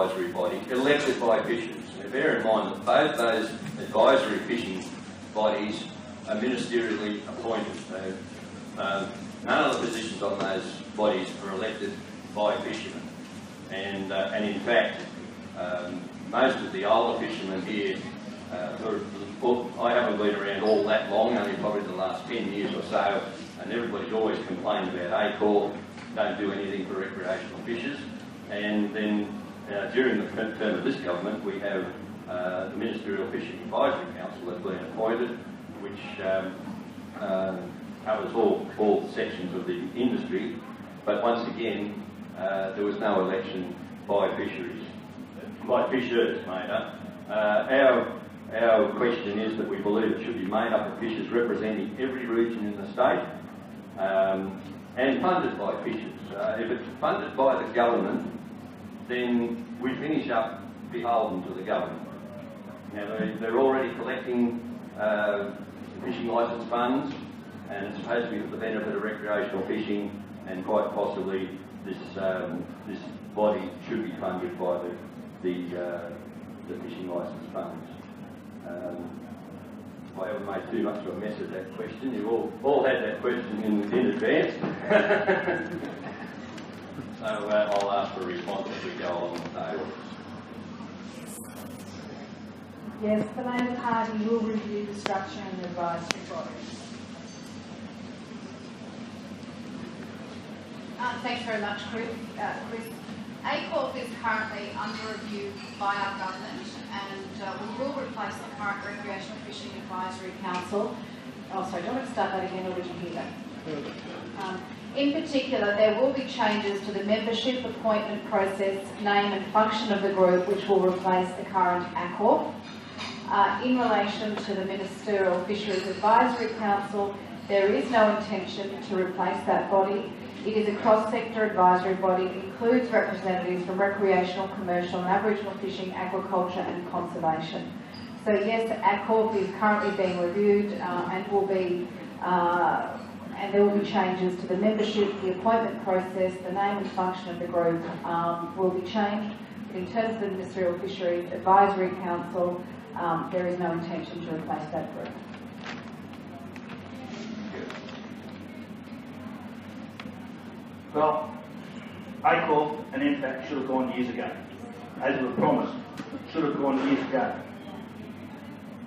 advisory body elected by fishers. Now, bear in mind that both those advisory fishing bodies are ministerially appointed. So, none of the positions on those bodies are elected by fishermen. And in fact, most of the older fishermen here, I haven't been around all that long, only probably the last 10 years or so, and everybody's always complained about ECOF, don't do anything for recreational fishers. And then during the term of this government, we have the Ministerial Fishing Advisory Council that's been appointed, which covers all sections of the industry. But once again, there was no election by fishers made up. Our question is that we believe it should be made up of fishers representing every region in the state and funded by fishers. If it's funded by the government, then we finish up beholden to the government. Now, they're already collecting fishing licence funds, and it's supposed to be for the benefit of recreational fishing, and quite possibly this body should be funded by the fishing licence funds. I haven't made too much of a mess of that question. You all had that question in advance. So I'll ask for a response as we go along the table. Yes, the Labor Party will review the structure and the advisory body. Thanks very much, Chris. ECOF is currently under review by our government, and we will replace the current Recreational Fishing Advisory Council. Oh, sorry, do you want me to start that again, or did you hear that? In particular, there will be changes to the membership, appointment process, name and function of the group, which will replace the current ECOF. In relation to the Ministerial Fisheries Advisory Council, there is no intention to replace that body. It is a cross-sector advisory body. It includes representatives from recreational, commercial and Aboriginal fishing, agriculture and conservation. So yes, ECOF is currently being reviewed and will be, and there will be changes to the membership, the appointment process, the name and function of the group will be changed. But in terms of the Ministerial Fisheries Advisory Council, there is no intention to replace that group. Well, ECOF and NPAC should have gone years ago. As we were promised, should have gone years ago.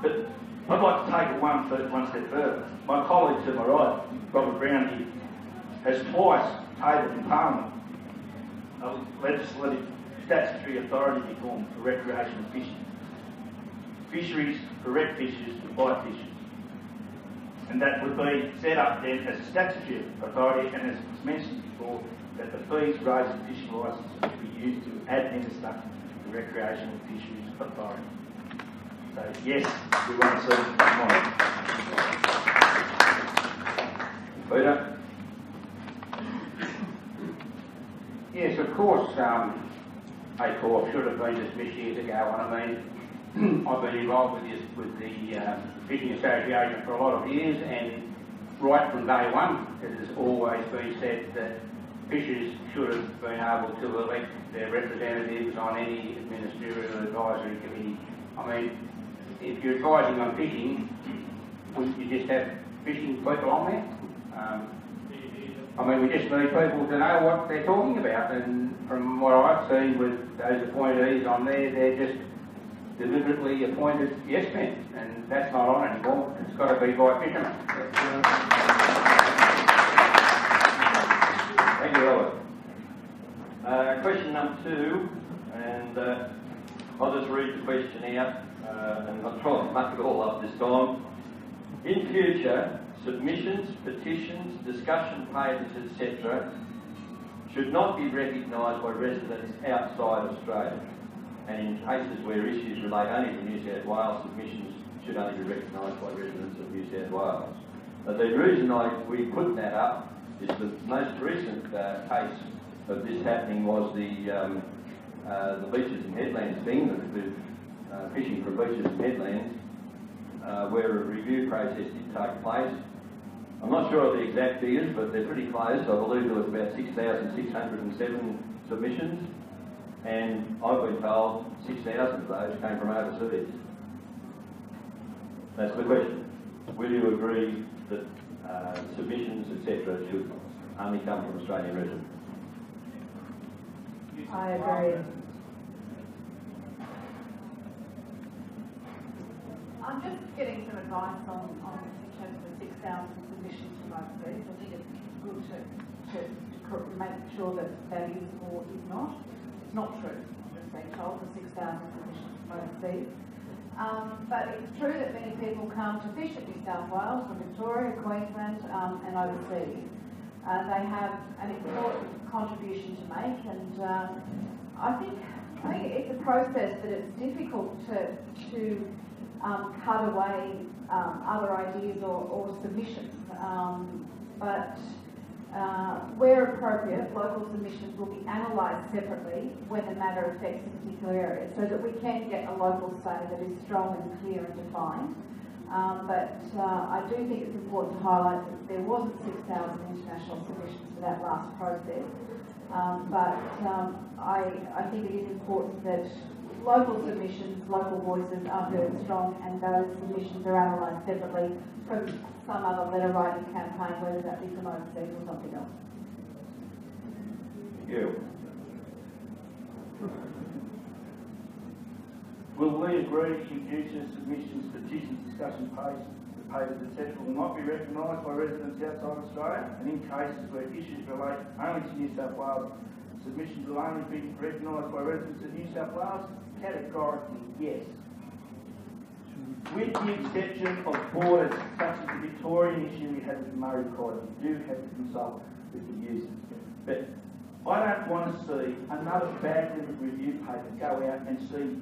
But I'd like to take it one step further. My colleague to my right, Robert Brown here, has twice tabled in Parliament a legislative statutory authority to be formed for recreational fishing. Fisheries for rec fishers to bite fishers. And that would be set up then as a statutory authority, and as was mentioned before, that the fees raised in fishing licences would be used to administer the Recreational Fisheries Authority. So yes, we want to see it. Peter? Yes, of course, ECOF should have been dismissed years ago, and I mean, I've been involved with the Fishing Association for a lot of years, and right from day one it has always been said that fishers should have been able to elect their representatives on any ministerial advisory committee. I mean, if you're advising on fishing, wouldn't you just have fishing people on there? I mean, we just need people to know what they're talking about, and from what I've seen with those appointees on there, they're just deliberately appointed yes men, and that's not on anymore. It's got to be by fishermen. Thank you, Robert. Question number 2, and I'll just read the question out, and I'll try and muck it all up this time. In future, submissions, petitions, discussion papers, etc. should not be recognised by residents outside Australia. And in cases where issues relate only to New South Wales, submissions should only be recognised by residents of New South Wales. But the reason we put that up is the most recent case of this happening was the beaches and headlands thing, the fishing for beaches and headlands, where a review process did take place. I'm not sure of the exact figures, but they're pretty close. I believe there was about 6,607 submissions. and I've been told 6,000 of those came from overseas. That's the question. Will you agree that submissions, etc., should only come from Australian residents? I agree. I'm just getting some advice on in terms of 6,000 submissions from overseas. I think it's good to make sure that that is or is not. It's not true. I'm just being told the 6,000 submissions from overseas. But it's true that many people come to fish at New South Wales from Victoria, Queensland, and overseas. They have an important contribution to make, and I think it's a process that it's difficult to cut away other ideas or submissions. But where appropriate, local submissions will be analysed separately when the matter affects a particular area, so that we can get a local say that is strong and clear and defined. But I do think it's important to highlight that there wasn't 6,000 international submissions for that last process. But I think it is important that local submissions, local voices are heard strong, and those submissions are analysed separately from some other letter writing campaign, whether that be from overseas or something else. Thank you. Will we agree in future submissions, petitions, discussion papers, etc. will not be recognised by residents outside Australia, and in cases where issues relate only to New South Wales, submissions will only be recognised by residents of New South Wales? Categorically, yes. With the exception of borders, such as the Victorian issue we had with Murray Cod, we do have to consult with the users. But I don't want to see another badly reviewed paper go out and see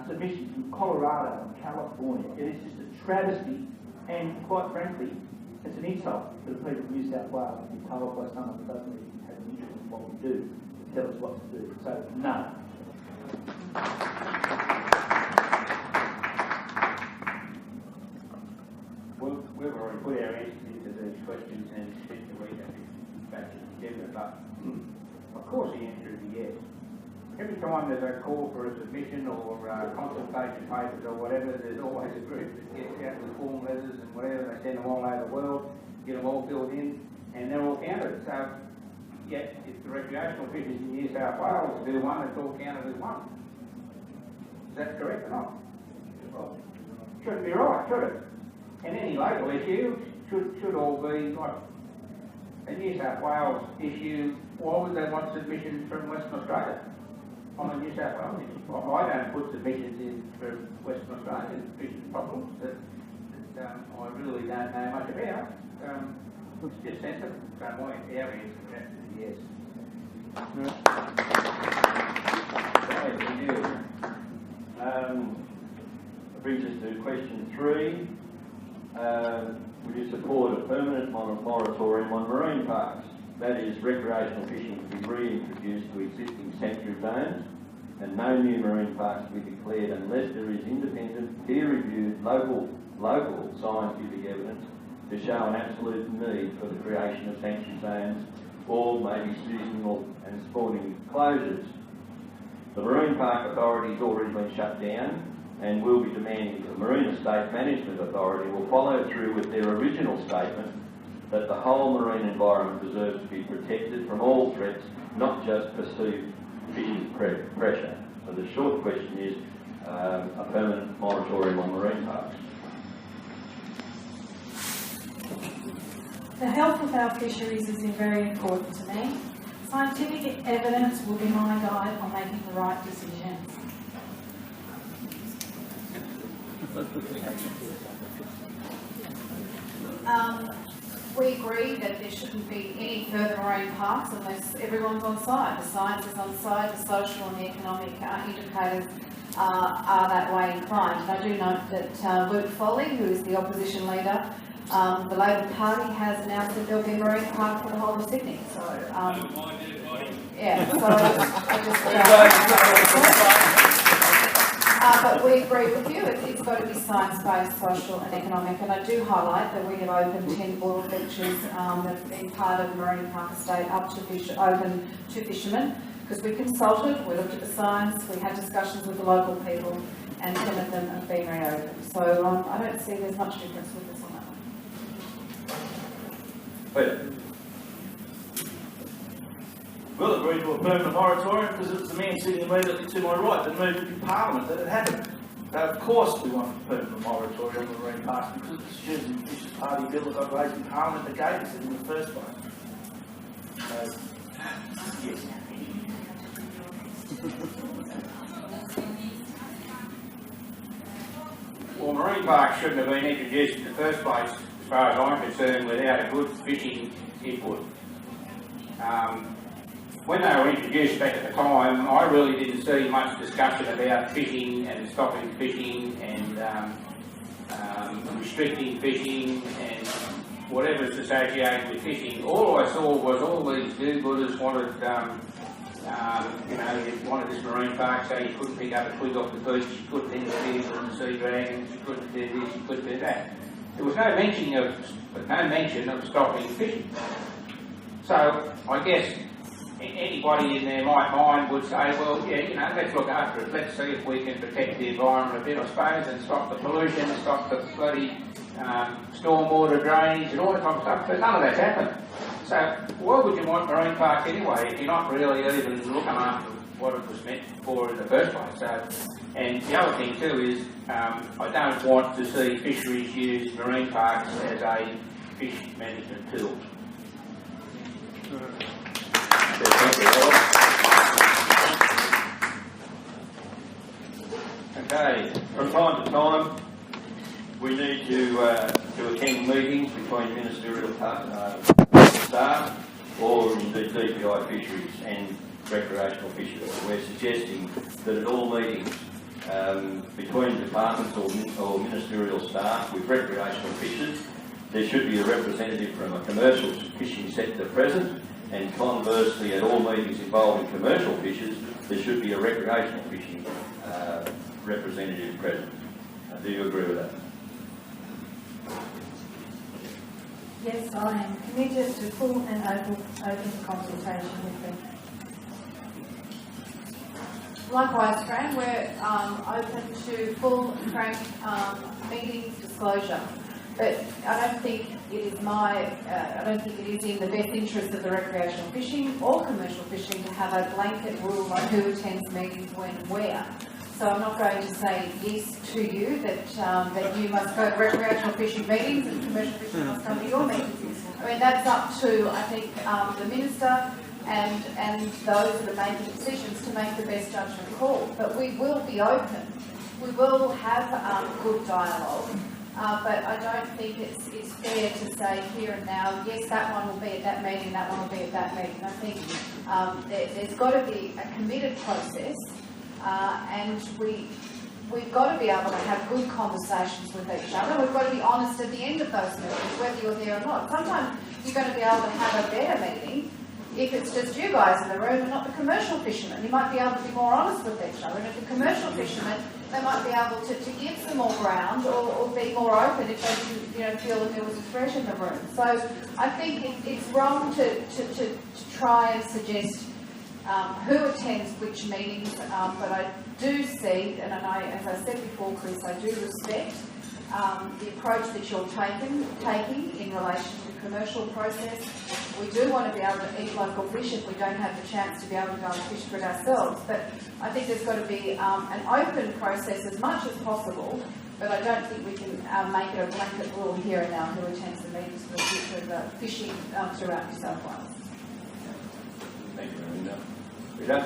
submissions from Colorado and California. It is just a travesty, and quite frankly, it's an insult to the people of New South Wales to be told by someone who doesn't really have an interest in what we do to tell us what to do. So, no. We've already put our answers into these questions and spent the week back together, but of course the answer is yes. Every time there's a call for a submission or consultation papers or whatever, there's always a group that gets out with form letters and whatever, they send them all over the world, get them all filled in, and they're all counted. So, yet, if the recreational fishers in New South Wales do one, it's all counted as one. Is that correct or not? Well, shouldn't be right, should it? And any local issue should all be like a New South Wales issue. Why would they want submissions from Western Australia on a New South Wales issue? Well, I don't put submissions in from Western Australian fishing problems that I really don't know much about. It's just sensible. So my answer is yes. Thank you. Brings us to question 3. Would you support a permanent moratorium on marine parks? That is, recreational fishing to be reintroduced to existing sanctuary zones, and no new marine parks to be declared unless there is independent, peer-reviewed, local scientific evidence to show an absolute need for the creation of sanctuary zones, or maybe seasonal and sporting closures. The Marine Park Authority has already been shut down, and will be demanding the Marine Estate Management Authority will follow through with their original statement that the whole marine environment deserves to be protected from all threats, not just perceived fishing pressure. So the short question is a permanent moratorium on marine parks. The health of our fisheries is very important to me. Scientific evidence will be my guide on making the right decisions. We agree that there shouldn't be any further marine parks unless everyone's on side. The science is on side, the social and the economic indicators are that way inclined. And I do note that Pollie, who is the opposition leader, the Labor Party has announced that there'll be a marine park for the whole of Sydney. So, yeah, so but we agree with you, it's got to be science-based, social and economic, and I do highlight that we have opened 10 boil beaches that have been part of the Marine Park Estate up to open to fishermen. Because we consulted, we looked at the science, we had discussions with the local people, and 10 of them have been reopened. So I don't see there's much difference with this on that one. Peter? We'll agree to a permanent moratorium because it's the man sitting immediately to my right that moved it in Parliament that it happened. Of course we want a permanent moratorium on marine parks because it's the Shooters and Fishers Party bill that got raised in Parliament that gave us it in the first place. So, yes. Well, marine parks shouldn't have been introduced in the first place, as far as I'm concerned, without a good fishing input. When they were introduced back at the time, I really didn't see much discussion about fishing and stopping fishing and restricting fishing and whatever's associated with fishing. All I saw was all these do-gooders wanted, you wanted this marine park, so you couldn't pick up a twig off the beach, you couldn't interfere with the sea dragons, you couldn't do this, you couldn't do that. There was no mention of stopping fishing. So I guess anybody in their right mind would say, well, yeah, let's look after it. Let's see if we can protect the environment a bit, I suppose, and stop the pollution, stop the bloody stormwater drainage and all that type of stuff. But none of that's happened. So why would you want marine parks anyway if you're not really even looking after what it was meant for in the first place? So, and the other thing too is I don't want to see fisheries use marine parks as a fish management tool. Okay, from time to time we need to attend meetings between ministerial staff or indeed DPI fisheries and recreational fisheries. We're suggesting that at all meetings between departments or ministerial staff with recreational fishers, there should be a representative from a commercial fishing sector present, and conversely at all meetings involving commercial fishers, there should be a recreational fishing representative present. Do you agree with that? Yes, I am committed to full and open consultation with them. Likewise, Fran, we're open to full and frank meetings disclosure. But I don't think it is in the best interest of the recreational fishing or commercial fishing to have a blanket rule on who attends meetings when and where. So I'm not going to say yes to you that you must go to recreational fishing meetings and commercial fishing must come to your meetings. I mean, that's up to, I think, the Minister and those that are making decisions to make the best judgment call. But we will be open. We will have good dialogue. But I don't think it's fair to say here and now, yes, that one will be at that meeting, that one will be at that meeting. I think there's got to be a committed process, and we've got to be able to have good conversations with each other. We've got to be honest at the end of those meetings, whether you're there or not. Sometimes you're going to be able to have a better meeting if it's just you guys in the room and not the commercial fishermen. You might be able to be more honest with each other, and if the commercial fishermen, they might be able to give some more ground or be more open if they feel that there was a threat in the room. So I think it's wrong to try and suggest who attends which meetings, but I do see, and as I said before, Chris, I do respect the approach that you're taking in relation to the commercial process. We do want to be able to eat local fish if we don't have the chance to be able to go and fish for it ourselves. But I think there's got to be an open process as much as possible, but I don't think we can make it a blanket rule here and now who attends the meetings for the future of fishing throughout New South Wales. Thank you, Melinda. Peter?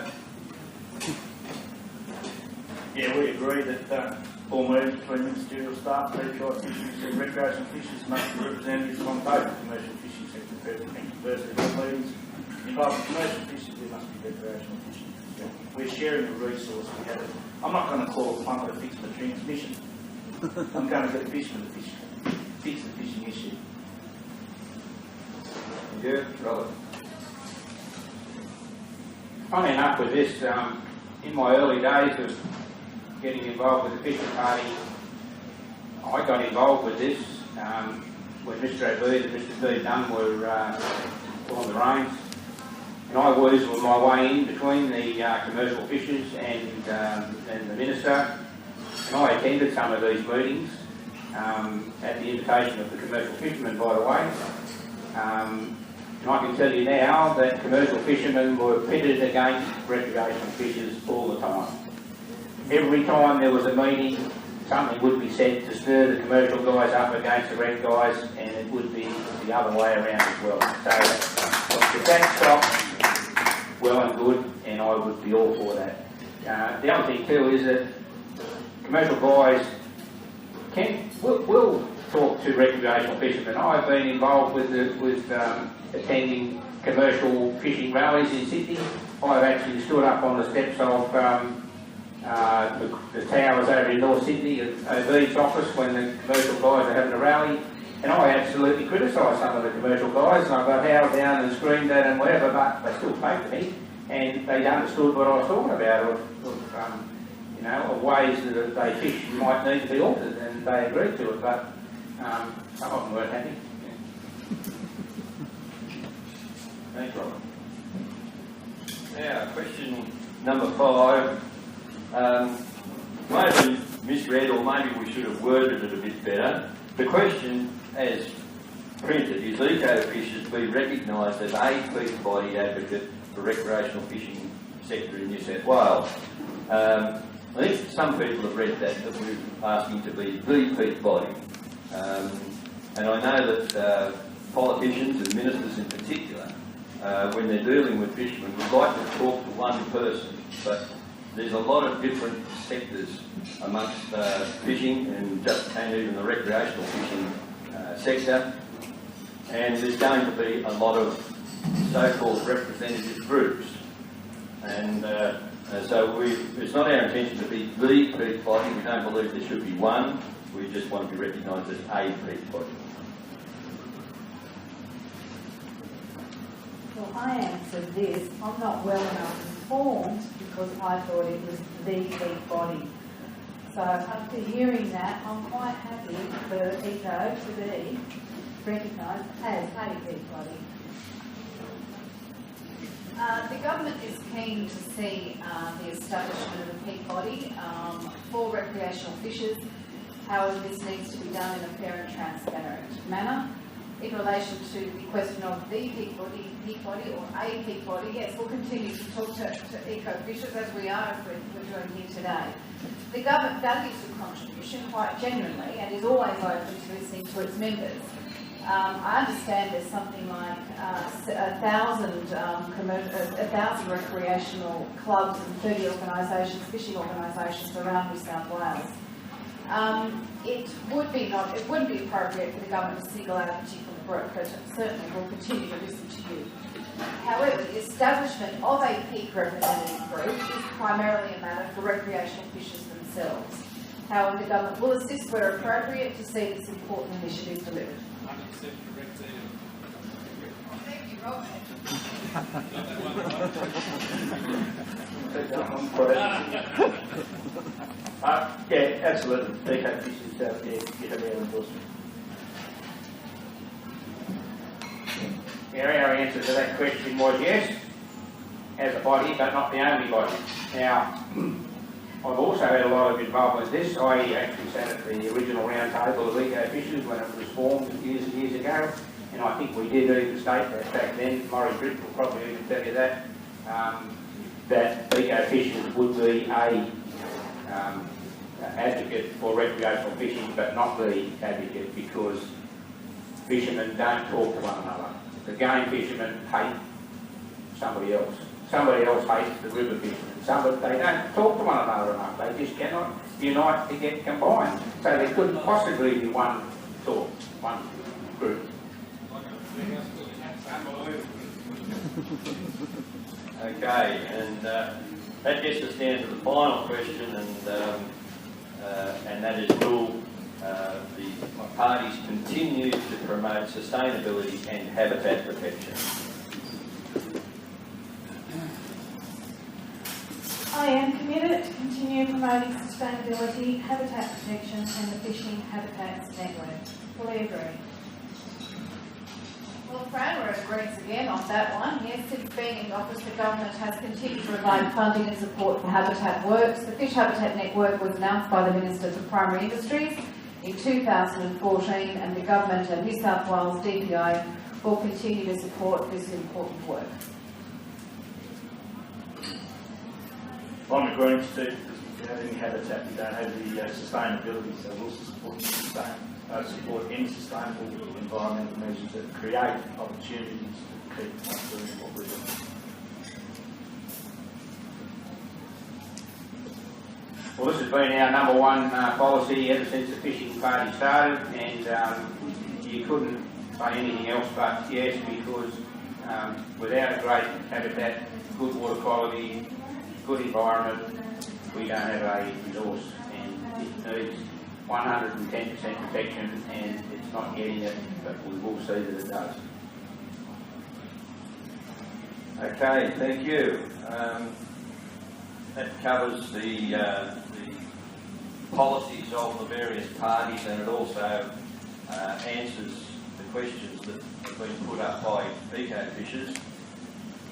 Yeah, we agree that all meetings between ministerial staff, DPI fisheries and recreational fishers must be representatives from both the commercial fishing sector present, and conversely all meetings involving commercial fishers, there must be recreational fishing. Yeah. We're sharing a resource we have. I'm not going to call a plumber to fix the transmission. I'm going to get a fisherman to fix the fishing issue. Thank you. Robert? Funny enough with this, in my early days of getting involved with the fishing party, I got involved with this when Mr. O'Beard and Mr. D. Dunn were on the reins. and I weaseled my way in between the commercial fishers and the Minister, and I attended some of these meetings at the invitation of the commercial fishermen, by the way. And I can tell you now that commercial fishermen were pitted against recreational fishers all the time. Every time there was a meeting, something would be said to stir the commercial guys up against the rec guys, and it would be the other way around as well. So if that stopped, well and good, and I would be all for that. The other thing too is that commercial guys will talk to recreational fishermen. I've been involved with attending commercial fishing rallies in Sydney. I've actually stood up on the steps of the towers over in North Sydney at OB's office when the commercial guys are having a rally, and I absolutely criticised some of the commercial guys, and I got howled down and screamed at and whatever, but they still paid for me, and they understood what I was talking about, of ways that they fish might need to be altered, and they agreed to it, but some of them weren't happy. Thanks, Robert. Now, question number 5. Maybe misread, or maybe we should have worded it a bit better. The question, as printed, is ECOfishers be recognised as a peak body advocate for recreational fishing sector in New South Wales? I think some people have read that we're asking to be the peak body. And I know that politicians and ministers in particular, when they're dealing with fishermen, would like to talk to one person, but there's a lot of different sectors amongst fishing and even the recreational fishing sector, and there's going to be a lot of so-called representative groups, and so it's not our intention to be the peak body. We don't believe there should be one. We just want to be recognised as a peak body. Well, I answered this. I'm not well enough informed because I thought it was the peak body. So after hearing that, I'm quite happy for ECO to be recognised as a peak body. The government is keen to see the establishment of a peak body for recreational fishers. However, this needs to be done in a fair and transparent manner. In relation to the question of the peak body or a peak body, yes, we'll continue to talk to ECOfishers as we are, as we're doing here today. The government values the contribution quite genuinely and is always open to listening to its members. I understand there's something like 1,000 recreational clubs and 30 organisations, fishing organisations around New South Wales. It wouldn't be appropriate for the government to single out a particular group, but certainly we'll continue to listen to you. However, the establishment of a peak representative group is primarily a matter for recreational fishers themselves. However, the government will assist where appropriate to see this important initiative delivered. Thank you, Robert. Yeah, absolutely. ECOfishers, you have our endorsement. Our answer to that question was yes, as a body, but not the only body. Now, I've also had a lot of involvement with this. I actually sat at the original round table of ECOfishers when it was formed years and years ago, and I think we did even state that back then. Maurice Britt will probably even tell you that, that ECOfishers would be a advocate for recreational fishing, but not the advocate, because fishermen don't talk to one another. The game fishermen hate somebody else. Somebody else hates the river fishermen. They don't talk to one another enough. They just cannot unite to get combined. So there couldn't possibly be one talk, one group. Okay, and that gets us down to the final question, and that is, will the parties continue to promote sustainability and habitat protection? I am committed to continue promoting sustainability, habitat protection and the fishing habitats network. Fully agree. Well, Fran, we're in agreement again on that one. Yes, since being in office, the government has continued to provide funding and support for Habitat Works. The Fish Habitat Network was announced by the Minister for Primary Industries in 2014, and the government and New South Wales DPO will continue to support this important work. I'm agreeing to because without any habitat, we don't have the sustainability, so we'll support any sustainable environmental measures that create opportunities to keep us doing what we're doing. Well, this has been our number one policy ever since the fishing party started, and you couldn't say anything else but yes, because without a great habitat, good water quality, good environment, we don't have a resource, and it needs 110% protection, and it's not getting it, but we will see that it does. Okay, thank you. That covers the policies of the various parties, and it also answers the questions that have been put up by ECOfishers.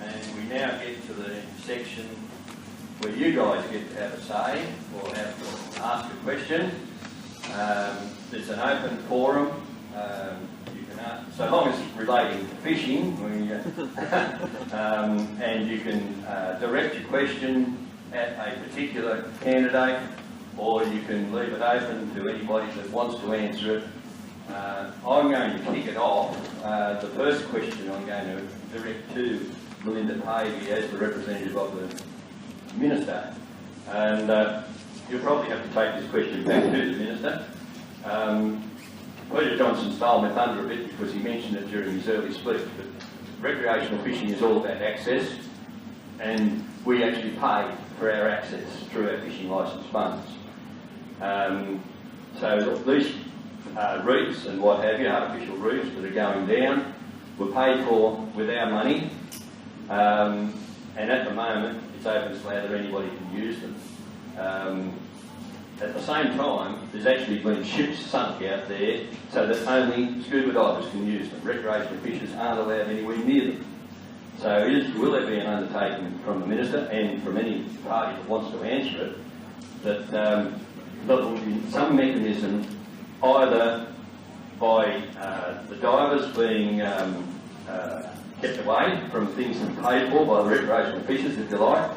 And we now get to the section where you guys get to have a say or have to ask a question. It's an open forum. You can ask, so long as it's relating to fishing, and you can direct your question at a particular candidate, or you can leave it open to anybody that wants to answer it. I'm going to kick it off. The first question I'm going to direct to Melinda Pavey as the representative of the Minister, and you'll probably have to take this question back to the Minister. Peter Johnson stole my thunder a bit because he mentioned it during his early speech, but recreational fishing is all about access, and we actually pay for our access through our fishing licence funds. So these reefs and what have you, artificial reefs that are going down, were paid for with our money, and at the moment it's open slather, anybody can use them. At the same time, there's actually been ships sunk out there so that only scuba divers can use them. Recreational fishers aren't allowed anywhere near them. So will there be an undertaking from the Minister and from any party that wants to answer it, that there will be some mechanism either by the divers being kept away from things that are paid for by the recreational fishers, if you like,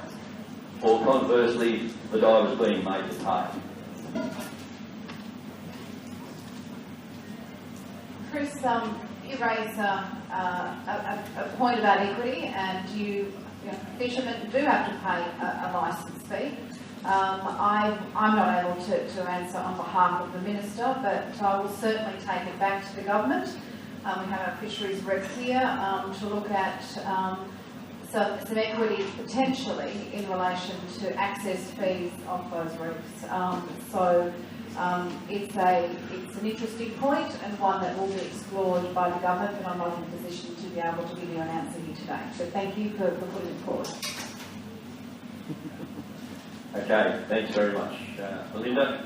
or conversely, the divers being made to pay? Chris, you raise a point about equity, and fishermen do have to pay a licence fee. I'm not able to answer on behalf of the Minister, but I will certainly take it back to the government. We have our fisheries rep here to look at some equity potentially in relation to access fees of those reefs. It's an interesting point and one that will be explored by the government, but I'm not in a position to be able to give you an answer here today. So thank you for putting it forward. Okay, thanks very much. Melinda?